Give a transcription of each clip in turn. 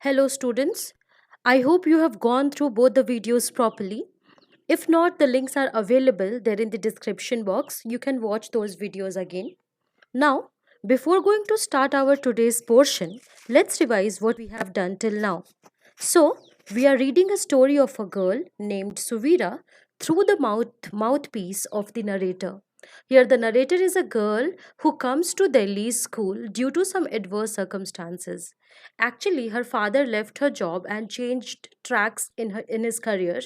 Hello, students. I hope you have gone through both the videos properly. If not, the links are available there in the description box. You can watch those videos again. Now, before going to start our today's portion, let's revise what we have done till now. So, we are reading a story of a girl named Suvira through the mouthpiece of the narrator. Here, the narrator is a girl who comes to Delhi's school due to some adverse circumstances. Actually, her father left her job and changed tracks in his career,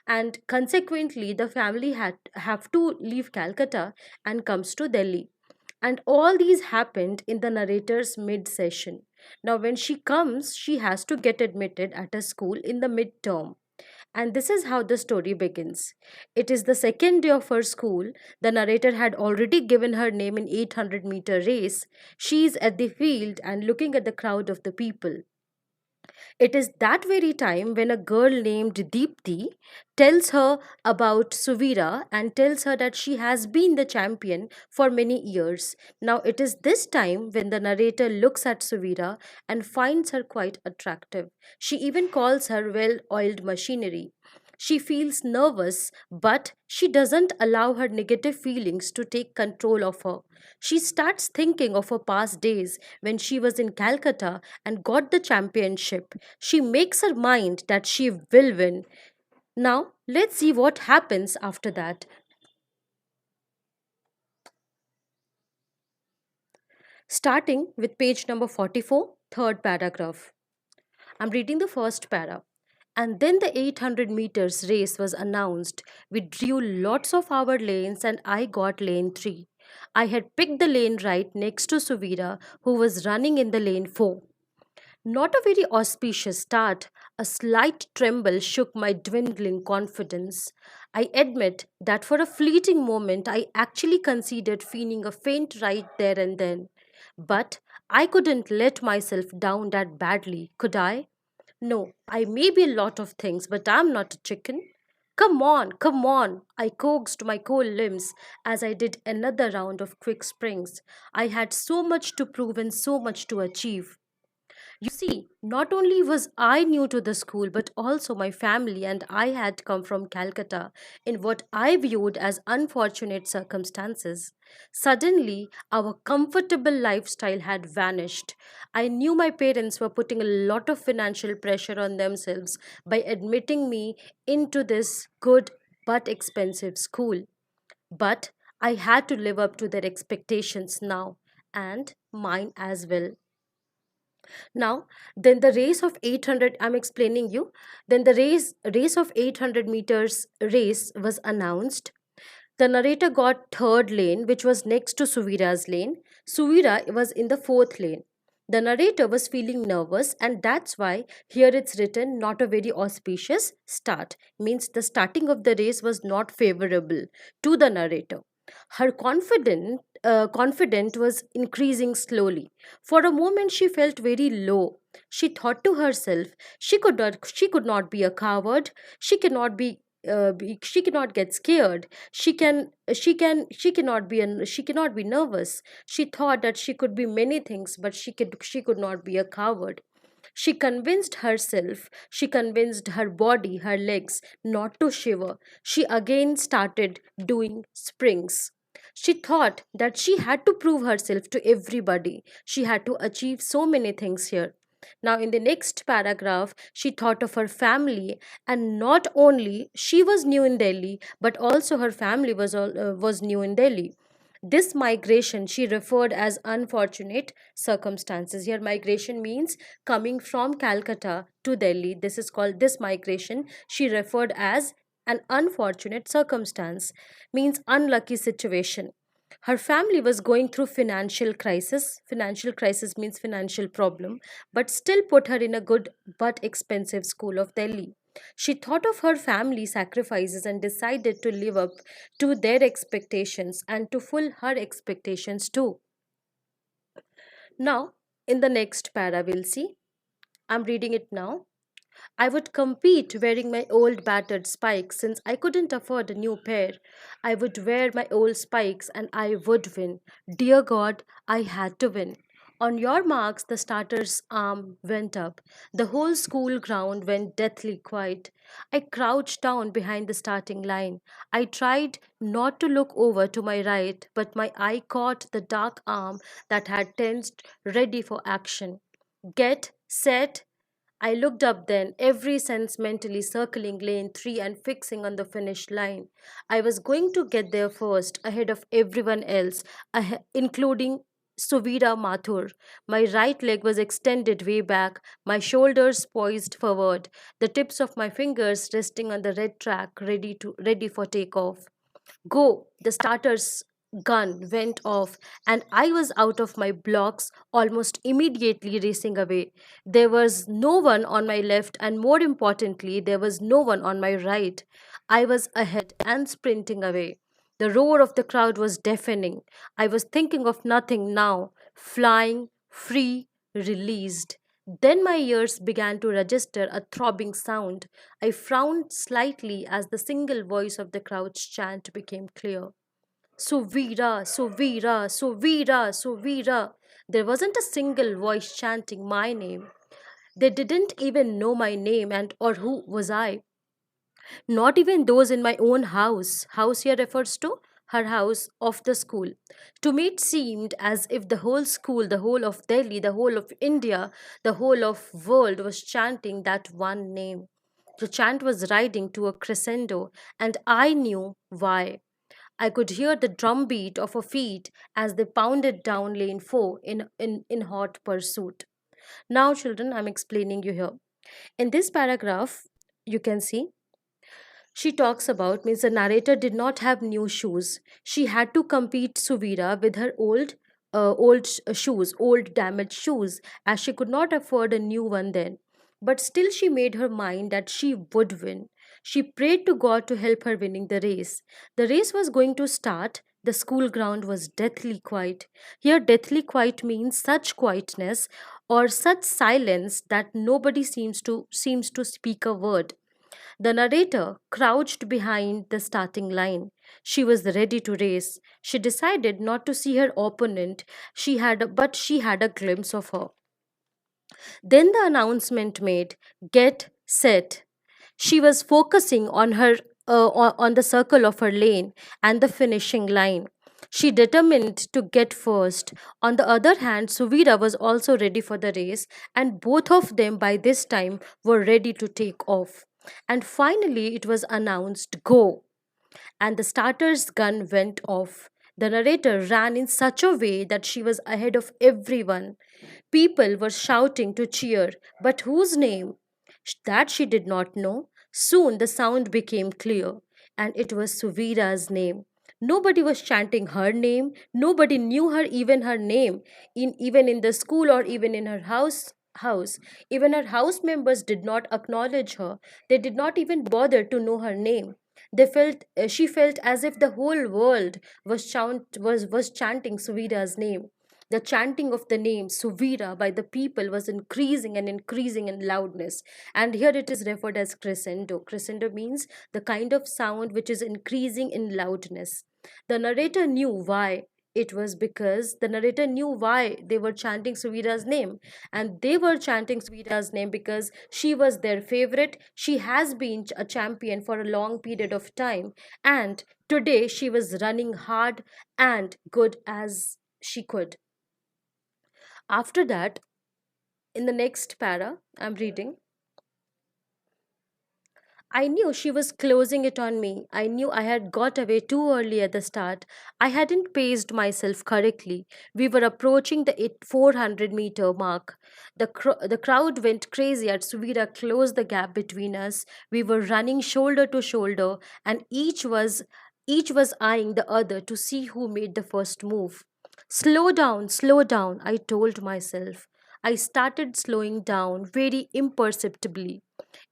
and consequently, the family had have to leave Calcutta and comes to Delhi. And all these happened in the narrator's mid session. Now, when she comes, she has to get admitted at a school in the midterm. And this is how the story begins. It is the second day of her school. The narrator had already given her name in 800-meter race. She is at the field and looking at the crowd of the people. It is that very time when a girl named Deepthi tells her about Suvira and tells her that she has been the champion for many years. Now, it is this time when the narrator looks at Suvira and finds her quite attractive. She even calls her well oiled machinery. She feels nervous, but she doesn't allow her negative feelings to take control of her. She starts thinking of her past days when she was in Calcutta and got the championship. She makes her mind that she will win. Now, let's see what happens after that. Starting with page number 44, third paragraph. I'm reading the first para. And then the 800 meters race was announced. We drew lots of our lanes and I got lane 3. I had picked the lane right next to Suvira, who was running in the lane 4. Not a very auspicious start. A slight tremble shook my dwindling confidence. I admit that for a fleeting moment I actually considered feigning a faint right there and then. But I couldn't let myself down that badly, could I? No, I may be a lot of things, but I'm not a chicken. Come on, I coaxed my cold limbs as I did another round of quick springs. I had so much to prove and so much to achieve. You see, not only was I new to the school, but also my family and I had come from Calcutta in what I viewed as unfortunate circumstances. Suddenly, our comfortable lifestyle had vanished. I knew my parents were putting a lot of financial pressure on themselves by admitting me into this good but expensive school. But I had to live up to their expectations now, and mine as well. Now, then the race of 800, I'm explaining you. Then the race of 800 meters race was announced. The narrator got third lane, which was next to Suvira's lane. Suvira was in the fourth lane. The narrator was feeling nervous, and that's why here it's written not a very auspicious start. Means the starting of the race was not favorable to the narrator. Her confident was increasing slowly. For a moment, she felt very low. She thought to herself, she could not be a coward. She cannot she cannot get scared. She cannot she cannot be nervous. She thought that she could be many things, but she could not be a coward. She convinced herself, she convinced her body, her legs not to shiver. She again started doing springs. She thought that she had to prove herself to everybody. She had to achieve so many things here. Now, in the next paragraph, she thought of her family, and not only she was new in Delhi, but also her family was new in Delhi. This migration she referred as unfortunate circumstances. Here, migration means coming from Calcutta to Delhi. This is called this migration. She referred as an unfortunate circumstance, means unlucky situation. Her family was going through financial crisis. Financial crisis means financial problem, but still put her in a good but expensive school of Delhi. She thought of her family sacrifices and decided to live up to their expectations and to fulfill her expectations too. Now, in the next para, we'll see. I'm reading it now. I would compete wearing my old battered spikes since I couldn't afford a new pair. I would wear my old spikes and I would win. Dear God, I had to win. On your marks, the starter's arm went up. The whole school ground went deathly quiet. I crouched down behind the starting line. I tried not to look over to my right, but my eye caught the dark arm that had tensed, ready for action. Get, set, I looked up then, every sense mentally circling lane 3 and fixing on the finish line. I was going to get there first, ahead of everyone else, including Suvira Mathur. My right leg was extended way back, my shoulders poised forward, the tips of my fingers resting on the red track, ready for takeoff. Go! The starter's gun went off, and I was out of my blocks almost immediately, racing away. There was no one on my left, and more importantly, there was no one on my right. I was ahead and sprinting away. The roar of the crowd was deafening. I was thinking of nothing now, flying, free, released. Then my ears began to register a throbbing sound. I frowned slightly as the single voice of the crowd's chant became clear. Suvira, Suvira, Suvira, Suvira. There wasn't a single voice chanting my name. They didn't even know my name and or who was I. Not even those in my own house. House here refers to her house of the school. To me, it seemed as if the whole school, the whole of Delhi, the whole of India, the whole of world was chanting that one name. The chant was riding to a crescendo, and I knew why. I could hear the drumbeat of her feet as they pounded down lane 4 in hot pursuit. Now, children, I'm explaining you here. In this paragraph, you can see she talks about means the narrator did not have new shoes. She had to compete Suvira with her shoes, old damaged shoes, as she could not afford a new one then. But still, she made her mind that she would win. She prayed to God to help her winning the race. The race was going to start. The school ground was deathly quiet. Here, deathly quiet means such quietness or such silence that nobody seems to speak a word. The narrator crouched behind the starting line. She was ready to race. She decided not to see her opponent. But she had a glimpse of her. Then the announcement made, "Get set." She was focusing on on the circle of her lane and the finishing line. She determined to get first. On the other hand, Suvira was also ready for the race, and both of them by this time were ready to take off. And finally, it was announced, "Go!" And the starter's gun went off. The narrator ran in such a way that she was ahead of everyone. People were shouting to cheer, but whose name? That she did not know. Soon the sound became clear, and it was Suvira's name. Nobody was chanting her name. Nobody knew her, even her name, even in the school or even in her house. Even her house members did not acknowledge her. They did not even bother to know her name. She felt as if the whole world was chanting Suvira's name. The chanting of the name Suvira by the people was increasing and increasing in loudness. And here it is referred as crescendo. Crescendo means the kind of sound which is increasing in loudness. The narrator knew why. It was because the narrator knew why they were chanting Suvira's name. And they were chanting Suvira's name because she was their favorite. She has been a champion for a long period of time. And today she was running hard and good as she could. After that, in the next para, I'm reading. I knew she was closing it on me. I knew I had got away too early at the start. I hadn't paced myself correctly. We were approaching the 400-meter mark. The crowd went crazy as Suvira closed the gap between us. We were running shoulder to shoulder, and each was eyeing the other to see who made the first move. Slow down, I told myself. I started slowing down very imperceptibly.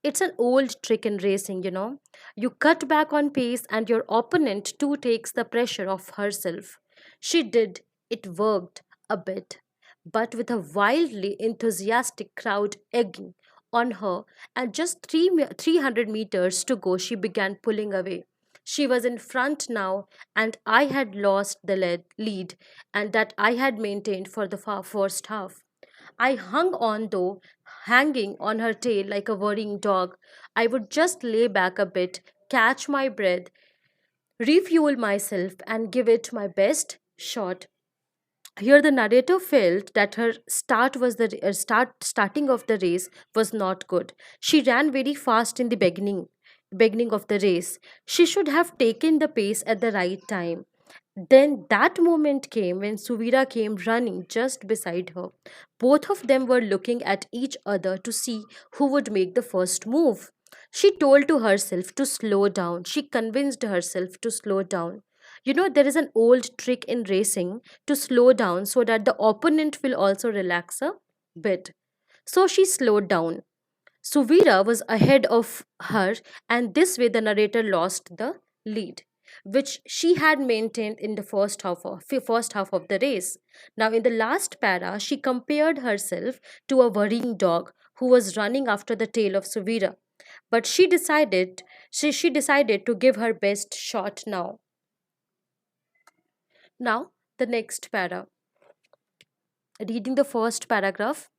It's an old trick in racing, you know. You cut back on pace, and your opponent too takes the pressure off herself. She did. It worked a bit. But with a wildly enthusiastic crowd egging on her, and just 300 meters to go, she began pulling away. She was in front now, and I had lost the lead, and that I had maintained for the first half. I hung on though, hanging on her tail like a worrying dog. I would just lay back a bit, catch my breath, refuel myself, and give it my best shot. Here, the narrator felt that her starting of the race was not good. She ran very fast in the beginning of the race. She should have taken the pace at the right time. Then that moment came when Suvira came running just beside her. Both of them were looking at each other to see who would make the first move. She told to herself to slow down. She convinced herself to slow down. There is an old trick in racing to slow down so that the opponent will also relax a bit. So she slowed down. Suvira was ahead of her, and this way the narrator lost the lead, which she had maintained in the first half of the race. Now, in the last para, she compared herself to a worrying dog who was running after the tail of Suvira. But she decided to give her best shot now. Now, the next para. Reading the first paragraph,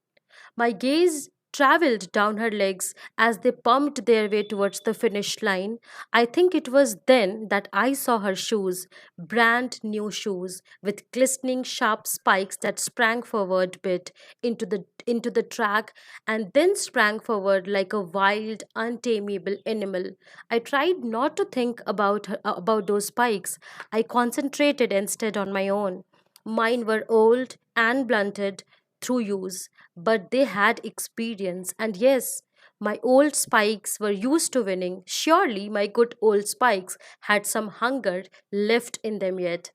my gaze traveled down her legs as they pumped their way towards the finish line. I think it was then that I saw her shoes, brand new shoes with glistening sharp spikes that sprang forward bit into the track and then sprang forward like a wild untamable animal. I tried not to think about those spikes. I concentrated instead on my own. Mine were old and blunted through use, but they had experience. And yes, my old spikes were used to winning. Surely my good old spikes had some hunger left in them yet.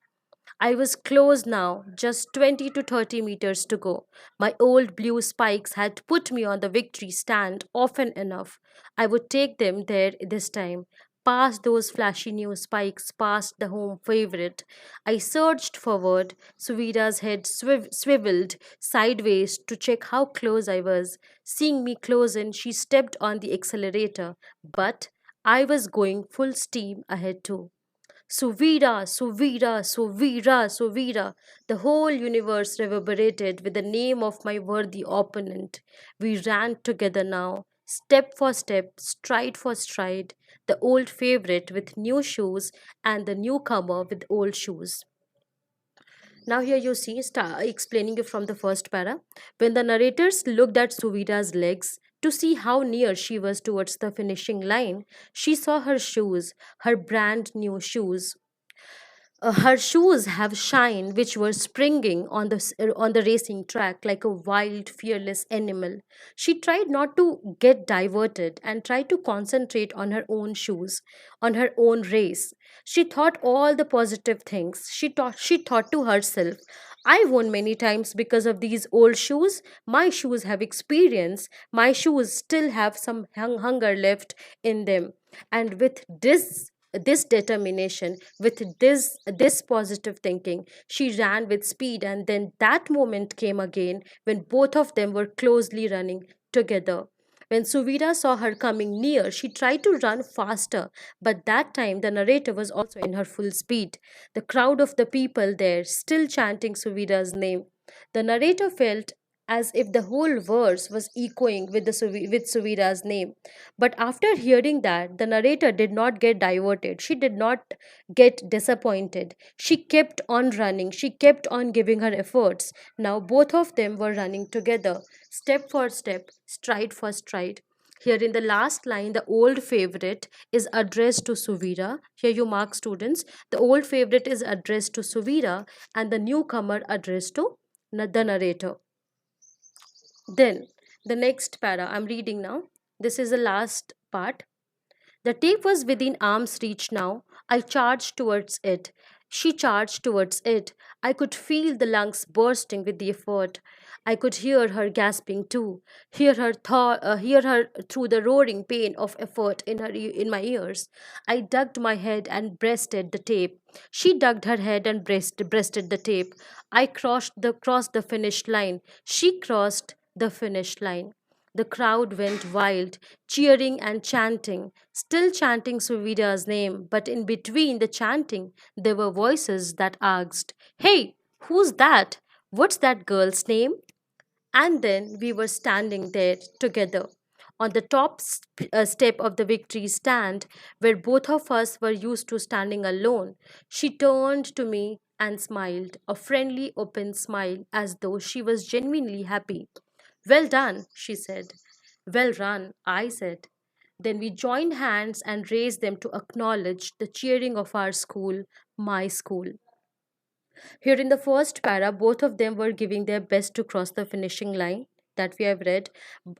I was close now, just 20 to 30 meters to go. My old blue spikes had put me on the victory stand often enough. I would take them there this time. Past those flashy new spikes, past the home favorite. I surged forward. Suvira's head swiveled sideways to check how close I was. Seeing me close in, she stepped on the accelerator. But I was going full steam ahead too. Suvira, Suvira, Suvira, Suvira. The whole universe reverberated with the name of my worthy opponent. We ran together now, step for step, stride for stride, the old favorite with new shoes and the newcomer with old shoes. Now here you see, explaining it from the first para. When the narrators looked at Suvira's legs to see how near she was towards the finishing line, she saw her shoes, her brand new shoes. Her shoes have shine which were springing on the racing track like a wild fearless animal. She tried not to get diverted and tried to concentrate on her own shoes, on her own race. She thought all the positive things. She thought to herself, I won many times because of these old shoes. My shoes have experience. My shoes still have some hunger left in them. And with this determination, with this positive thinking, she ran with speed, and then that moment came again when both of them were closely running together. When Suvira saw her coming near, she tried to run faster, but that time the narrator was also in her full speed. The crowd of the people there still chanting Suvira's name. The narrator felt as if the whole verse was echoing with Suvira's name. But after hearing that, the narrator did not get diverted. She did not get disappointed. She kept on running. She kept on giving her efforts. Now both of them were running together, step for step, stride for stride. Here in the last line, the old favorite is addressed to Suvira. Here you mark, students. The old favorite is addressed to Suvira, and the newcomer addressed to the narrator. Then, the next para I'm reading now. This is the last part. The tape was within arm's reach now. I charged towards it. She charged towards it. I could feel the lungs bursting with the effort. I could hear her gasping too, hear her through the roaring pain of effort in my ears. I dug my head and breasted the tape. She dug her head and breasted the tape. I crossed the finish line. She crossed the finish line. The crowd went wild, cheering and chanting, still chanting Suvida's name, but in between the chanting, there were voices that asked, "Hey, who's that? What's that girl's name?" And then we were standing there together on the step of the victory stand where both of us were used to standing alone. She turned to me and smiled, a friendly, open smile, as though she was genuinely happy. "Well done," she said. "Well run," I said. Then we joined hands and raised them to acknowledge the cheering of our school, my school. Here in the first para, both of them were giving their best to cross the finishing line that we have read,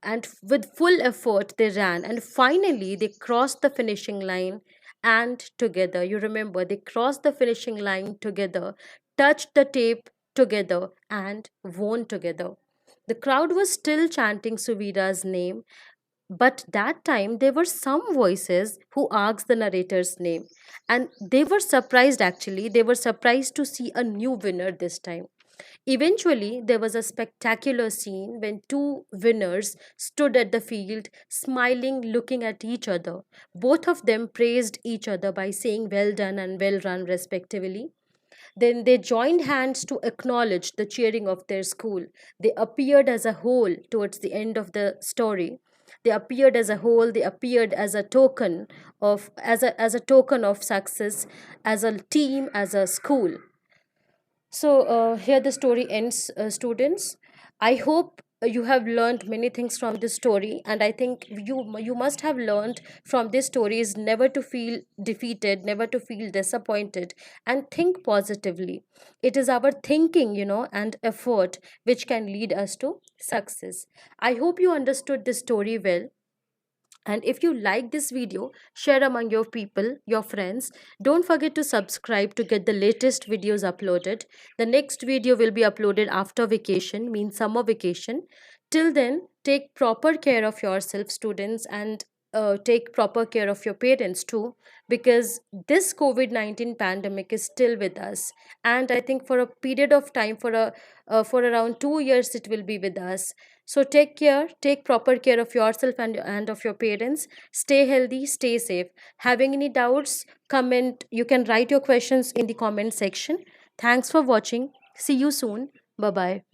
and with full effort they ran, and finally they crossed the finishing line. And together, you remember, they crossed the finishing line together, touched the tape together, and won together. The crowd was still chanting Suvida's name, but that time there were some voices who asked the narrator's name, and they were surprised actually. They were surprised to see a new winner this time. Eventually, there was a spectacular scene when two winners stood at the field, smiling, looking at each other. Both of them praised each other by saying "well done" and "well run," respectively. Then they joined hands to acknowledge the cheering of their school. They appeared as a whole towards the end of the story. They appeared as a whole, they appeared as a token of token of success, as a team, as a school. So here the story ends, students. I hope you have learned many things from this story, and I think you must have learned from this story is never to feel defeated, never to feel disappointed, and think positively. It is our thinking, and effort which can lead us to success. I hope you understood this story well, and if you like this video, share among your people, your friends. Don't forget to subscribe to get the latest videos uploaded. The next video will be uploaded after vacation, means summer vacation. Till then, take proper care of yourself, students, and take proper care of your parents too, because this COVID-19 pandemic is still with us. And I think for a period of time, for around 2 years, it will be with us. So take care, take proper care of yourself and of your parents. Stay healthy, stay safe. Having any doubts, comment. You can write your questions in the comment section. Thanks for watching. See you soon. Bye bye.